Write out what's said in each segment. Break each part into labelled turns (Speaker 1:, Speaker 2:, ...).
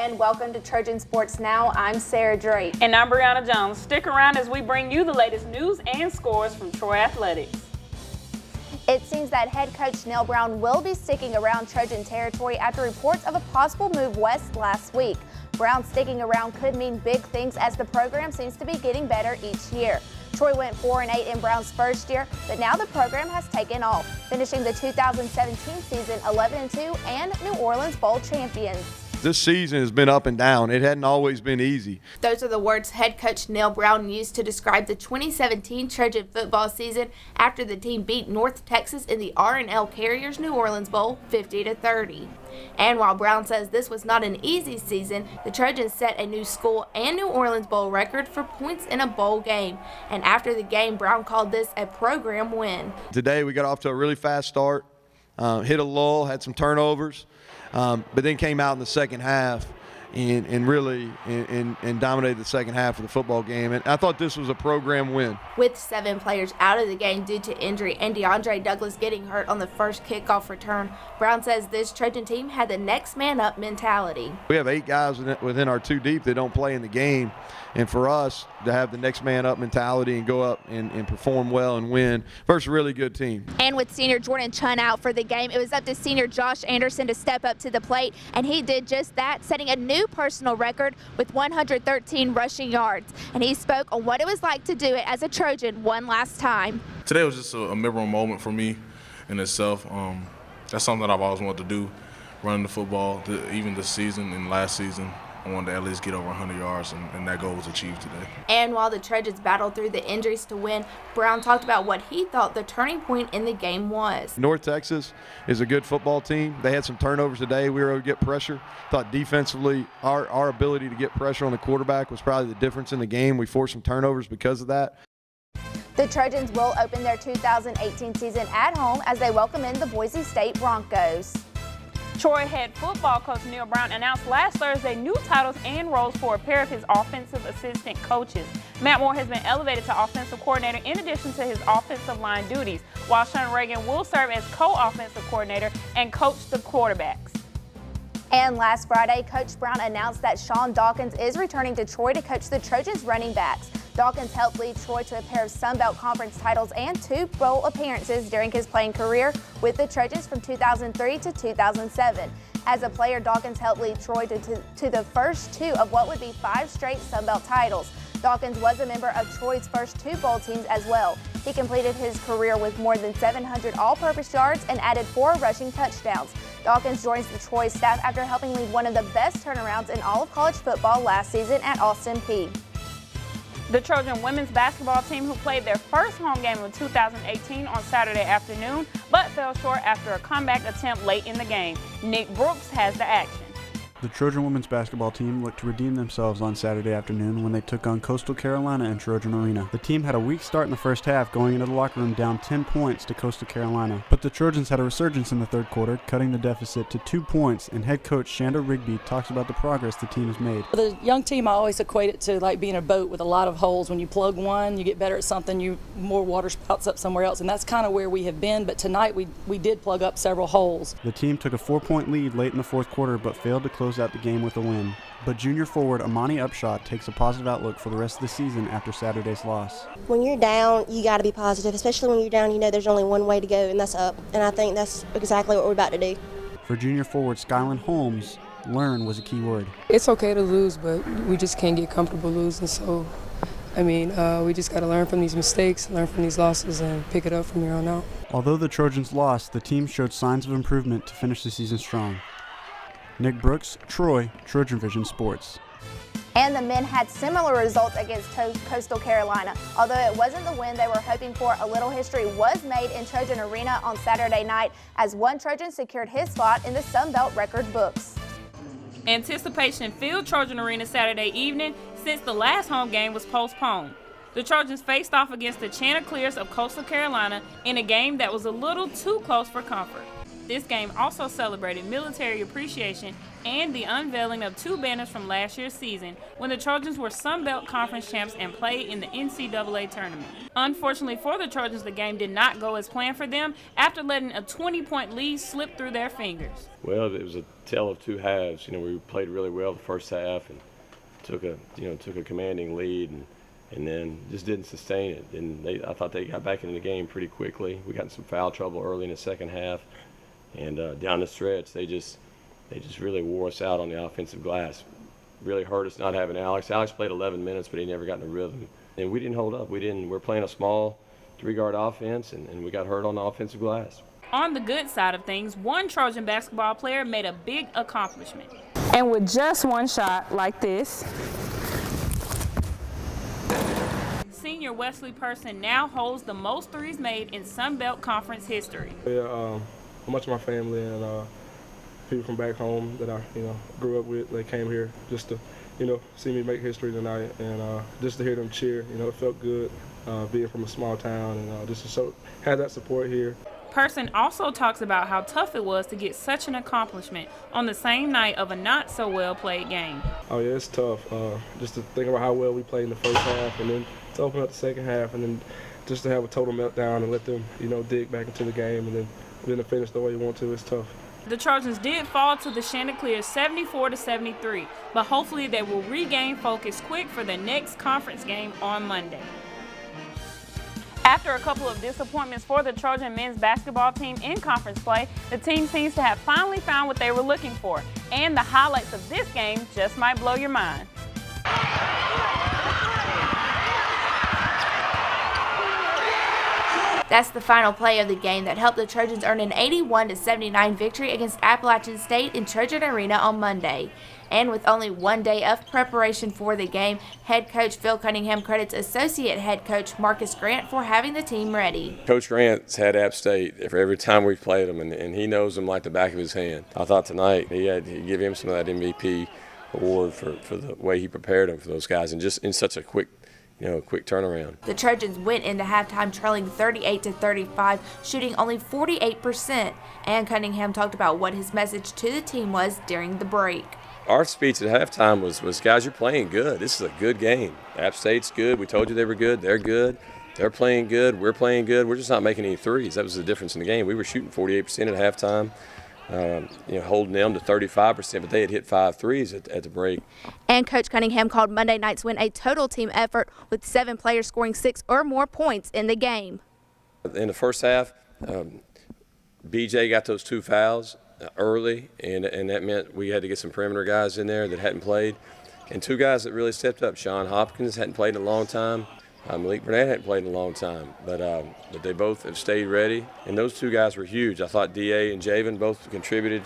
Speaker 1: and welcome to Trojan Sports Now. I'm Sarah Drake.
Speaker 2: And I'm Briana Jones. Stick around as we bring you the latest news and scores from Troy Athletics.
Speaker 1: It seems that head coach Neil Brown will be sticking around Trojan territory after reports of a possible move west last week. Brown sticking around could mean big things as the program seems to be getting better each year. Troy went 4-8 in Brown's first year, but now the program has taken off, finishing the 2017 season 11-2 and New Orleans Bowl champions.
Speaker 3: This season has been up and down. It hadn't always been easy.
Speaker 1: Those are the words head coach Neil Brown used to describe the 2017 Trojan football season after the team beat North Texas in the R&L Carriers New Orleans Bowl 50-30. And while Brown says this was not an easy season, the Trojans set a new school and New Orleans Bowl record for points in a bowl game. And after the game, Brown called this a program win.
Speaker 3: Today we got off to a really fast start, hit a lull, had some turnovers. But then came out in the second half and really dominated the second half of the football game. And I thought this was a program win.
Speaker 1: With 7 players out of the game due to injury and DeAndre Douglas getting hurt on the first kickoff return, Brown says this Trojan team had the next man up mentality.
Speaker 3: We have 8 guys within our 2 deep that don't play in the game. And for us to have the next man up mentality and go up and perform well and win versus a really good team.
Speaker 1: And with senior Jordan Chun out for the game, it was up to senior Josh Anderson to step up to the plate, and he did just that, setting a new personal record with 113 rushing yards. And he spoke on what it was like to do it as a Trojan one last time.
Speaker 4: Today was just a memorable moment for me in itself. That's something that I've always wanted to do, running the football, even this season and last season. I wanted to at least get over 100 yards, and that goal was achieved today.
Speaker 1: And while the Trojans battled through the injuries to win, Brown talked about what he thought the turning point in the game was.
Speaker 3: North Texas is a good football team. They had some turnovers today. We were able to get pressure. Thought defensively, our ability to get pressure on the quarterback was probably the difference in the game. We forced some turnovers because of that.
Speaker 1: The Trojans will open their 2018 season at home as they welcome in the Boise State Broncos.
Speaker 2: Troy head football coach Neil Brown announced last Thursday new titles and roles for a pair of his offensive assistant coaches. Matt Moore has been elevated to offensive coordinator in addition to his offensive line duties, while Sean Reagan will serve as co-offensive coordinator and coach the quarterbacks.
Speaker 1: And last Friday, Coach Brown announced that Sean Dawkins is returning to Troy to coach the Trojans running backs. Dawkins helped lead Troy to a pair of Sun Belt Conference titles and 2 bowl appearances during his playing career with the Trojans from 2003 to 2007. As a player, Dawkins helped lead Troy to the first 2 of what would be 5 straight Sun Belt titles. Dawkins was a member of Troy's first 2 bowl teams as well. He completed his career with more than 700 all-purpose yards and added 4 rushing touchdowns. Dawkins joins the Troy staff after helping lead one of the best turnarounds in all of college football last season at Austin Peay.
Speaker 2: The Trojan women's basketball team, who played their first home game of 2018 on Saturday afternoon, but fell short after a comeback attempt late in the game. Nick Brooks has the action.
Speaker 5: The Trojan women's basketball team looked to redeem themselves on Saturday afternoon when they took on Coastal Carolina in Trojan Arena. The team had a weak start in the first half, going into the locker room down 10 points to Coastal Carolina. But the Trojans had a resurgence in the third quarter, cutting the deficit to 2 points, and head coach Shanda Rigby talks about the progress the team has made.
Speaker 6: For the young team, I always equate it to like being a boat with a lot of holes. When you plug one, you get better at something, more water spouts up somewhere else, and that's kind of where we have been. But tonight we did plug up several holes.
Speaker 5: The team took a 4-point lead late in the fourth quarter, but failed to close out the game with a win. But junior forward Amani Upshaw takes a positive outlook for the rest of the season after Saturday's loss.
Speaker 7: When you're down, you got to be positive, especially when you're down, you know there's only one way to go, and that's up. And I think that's exactly what we're about to do.
Speaker 5: For junior forward Skyland Holmes, learn was a key word.
Speaker 8: It's okay to lose, but we just can't get comfortable losing. So, we just got to learn from these mistakes, learn from these losses, and pick it up from here on out.
Speaker 5: Although the Trojans lost, the team showed signs of improvement to finish the season strong. Nick Brooks, Troy, Trojan Vision Sports.
Speaker 1: And the men had similar results against Coastal Carolina. Although it wasn't the win they were hoping for, a little history was made in Trojan Arena on Saturday night as one Trojan secured his spot in the Sun Belt record books.
Speaker 2: Anticipation filled Trojan Arena Saturday evening since the last home game was postponed. The Trojans faced off against the Chanticleers of Coastal Carolina in a game that was a little too close for comfort. This game also celebrated military appreciation and the unveiling of 2 banners from last year's season when the Trojans were Sun Belt Conference champs and played in the NCAA tournament. Unfortunately for the Trojans, the game did not go as planned for them after letting a 20-point lead slip through their fingers.
Speaker 9: Well, it was a tale of 2 halves. We played really well the first half and took a commanding lead and then just didn't sustain it. And I thought they got back into the game pretty quickly. We got in some foul trouble early in the second half, and down the stretch they just really wore us out on the offensive glass. Really hurt us not having Alex. Alex played 11 minutes, but he never got in a rhythm. And we didn't hold up. We're playing a small 3-guard offense, and we got hurt on the offensive glass.
Speaker 2: On the good side of things, one Trojan basketball player made a big accomplishment. And with just one shot like this, senior Wesley Person now holds the most threes made in Sun Belt Conference history.
Speaker 10: Yeah, much of my family and people from back home that I grew up with, they came here just to see me make history tonight, and just to hear them cheer. It felt good being from a small town, and just to have that support here.
Speaker 2: Person also talks about how tough it was to get such an accomplishment on the same night of a not so well played game.
Speaker 10: Oh yeah, it's tough. Just to think about how well we played in the first half, and then to open up the second half, and then just to have a total meltdown and let them dig back into the game, and then to finish the way you want to. It's tough.
Speaker 2: The Trojans did fall to the Chanticleers 74-73, but hopefully they will regain focus quick for the next conference game on Monday. After a couple of disappointments for the Trojan men's basketball team in conference play, the team seems to have finally found what they were looking for, and the highlights of this game just might blow your mind.
Speaker 1: That's the final play of the game that helped the Trojans earn an 81-79 victory against Appalachian State in Trojan Arena on Monday. And with only 1 day of preparation for the game, head coach Phil Cunningham credits associate head coach Marcus Grant for having the team ready.
Speaker 9: Coach Grant's had App State for every time we've played them, and he knows them like the back of his hand. I thought tonight he had to give him some of that MVP award for the way he prepared them for those guys, and just in such a quick turnaround.
Speaker 1: The Trojans went into halftime trailing 38-35, shooting only 48%, and Cunningham talked about what his message to the team was during the break.
Speaker 9: Our speech at halftime was, guys, you're playing good. This is a good game. App State's good. We told you they were good. They're good. They're playing good. We're playing good. We're just not making any threes. That was the difference in the game. We were shooting 48% at halftime, holding them to 35%, but they had hit 5 threes at the break.
Speaker 1: And Coach Cunningham called Monday night's win a total team effort with 7 players scoring 6 or more points in the game.
Speaker 9: In the first half, BJ got those 2 fouls early, and that meant we had to get some perimeter guys in there that hadn't played, and 2 guys that really stepped up. Sean Hopkins hadn't played in a long time. Malik Burnett hadn't played in a long time, but they both have stayed ready, and those 2 guys were huge. I thought D.A. and Javen both contributed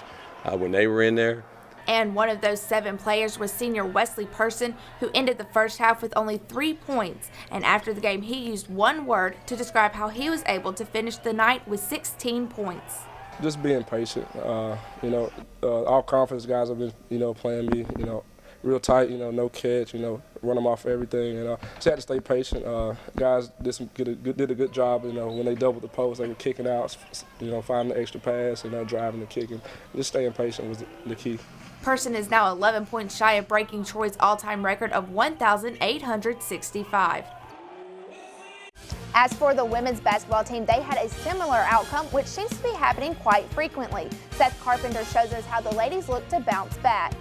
Speaker 9: when they were in there.
Speaker 1: And one of those 7 players was senior Wesley Person, who ended the first half with only 3 points. And after the game, he used one word to describe how he was able to finish the night with 16 points.
Speaker 10: Just being patient. All conference guys have been, playing me, real tight, no catch, run them off everything. Just had to stay patient. Guys did a good job, when they doubled the post, they were kicking out, finding the extra pass, driving and kicking. Just staying patient was the key.
Speaker 1: Person is now 11 points shy of breaking Troy's all-time record of 1,865. As for the women's basketball team, they had a similar outcome, which seems to be happening quite frequently. Seth Carpenter shows us how the ladies look to bounce back.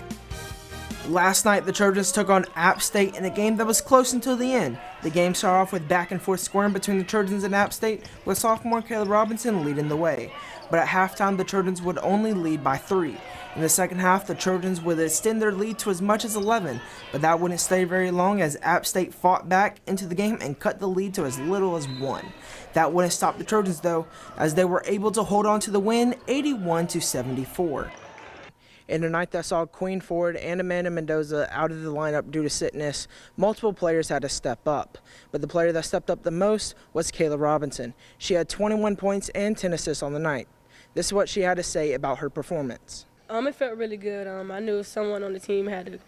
Speaker 11: Last night, the Trojans took on App State in a game that was close until the end. The game started off with back-and-forth scoring between the Trojans and App State, with sophomore Kayla Robinson leading the way. But at halftime, the Trojans would only lead by 3. In the second half, the Trojans would extend their lead to as much as 11, but that wouldn't stay very long as App State fought back into the game and cut the lead to as little as 1. That wouldn't stop the Trojans, though, as they were able to hold on to the win 81-74. In a night that saw Queen Ford and Amanda Mendoza out of the lineup due to sickness, multiple players had to step up. But the player that stepped up the most was Kayla Robinson. She had 21 points and 10 assists on the night. This is what she had to say about her performance.
Speaker 8: It felt really good. I knew someone on the team had to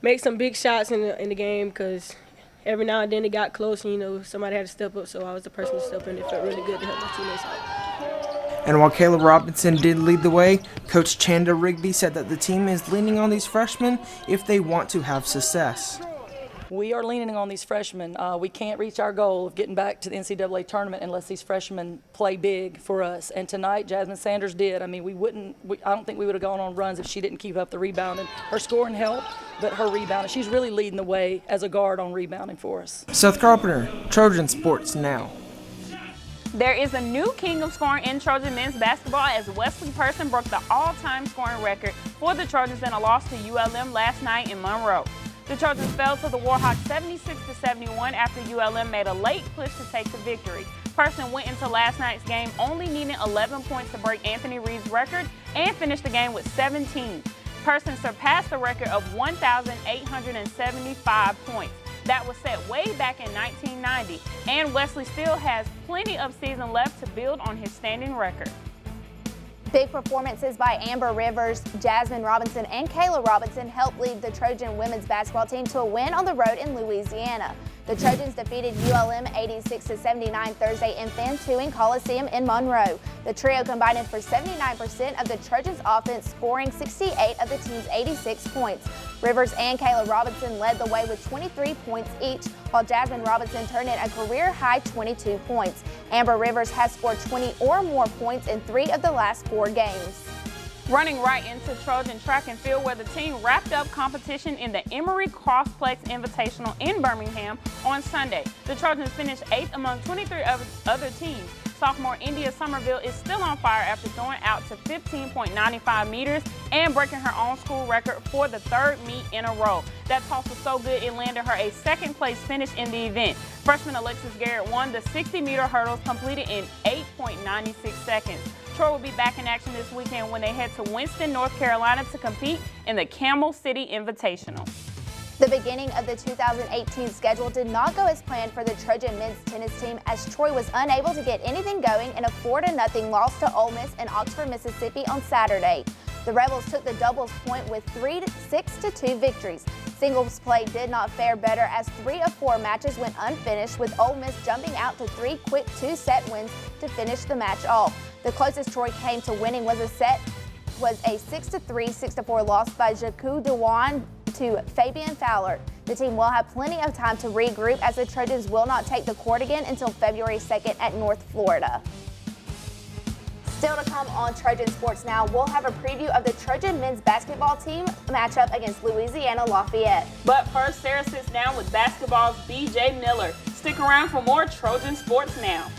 Speaker 8: make some big shots in the game because every now and then it got close and, somebody had to step up, so I was the person to step in. It felt really good to help my teammates out.
Speaker 11: And while Kayla Robinson did lead the way, Coach Chanda Rigby said that the team is leaning on these freshmen if they want to have success.
Speaker 6: We are leaning on these freshmen. We can't reach our goal of getting back to the NCAA tournament unless these freshmen play big for us. And tonight, Jasmine Sanders did. I mean, I don't think we would have gone on runs if she didn't keep up the rebounding. Her scoring helped, but her rebounding, she's really leading the way as a guard on rebounding for us.
Speaker 11: Seth Carpenter, Trojan Sports Now.
Speaker 2: There is a new king of scoring in Trojan men's basketball as Wesley Person broke the all-time scoring record for the Trojans in a loss to ULM last night in Monroe. The Trojans fell to the Warhawks 76-71 after ULM made a late push to take the victory. Person went into last night's game only needing 11 points to break Anthony Reed's record and finished the game with 17. Person surpassed the record of 1,875 points. That was set way back in 1990, and Wesley still has plenty of season left to build on his standing record.
Speaker 1: Big performances by Amber Rivers, Jasmine Robinson, and Kayla Robinson helped lead the Trojan women's basketball team to a win on the road in Louisiana. The Trojans defeated ULM 86-79 Thursday in Fan 2 in Coliseum in Monroe. The trio combined for 79% of the Trojans' offense, scoring 68 of the team's 86 points. Rivers and Kayla Robinson led the way with 23 points each, while Jasmine Robinson turned in a career-high 22 points. Amber Rivers has scored 20 or more points in 3 of the last 4 games.
Speaker 2: Running right into Trojan track and field, where the team wrapped up competition in the Emory Crossplex Invitational in Birmingham on Sunday. The Trojans finished 8th among 23 other teams. Sophomore India Somerville is still on fire after throwing out to 15.95 meters and breaking her own school record for the 3rd meet in a row. That toss was so good it landed her a 2nd place finish in the event. Freshman Alexis Garrett won the 60-meter hurdles, completed in 8.96 seconds. Troy will be back in action this weekend when they head to Winston, North Carolina to compete in the Camel City Invitational.
Speaker 1: The beginning of the 2018 schedule did not go as planned for the Trojan men's tennis team, as Troy was unable to get anything going in a 4-0 loss to Ole Miss in Oxford, Mississippi on Saturday. The Rebels took the doubles point with 3 6-2 victories. Singles play did not fare better as 3 of 4 matches went unfinished, with Ole Miss jumping out to 3 quick 2-set wins to finish the match off. The closest Troy came to winning was a 6-3, 6-4 loss by Jaku Dewan to Fabian Fowler. The team will have plenty of time to regroup, as the Trojans will not take the court again until February 2nd at North Florida. Still to come on Trojan Sports Now, we'll have a preview of the Trojan men's basketball team matchup against Louisiana Lafayette.
Speaker 2: But first, Sarah sits down with basketball's BJ Miller. Stick around for more Trojan Sports Now.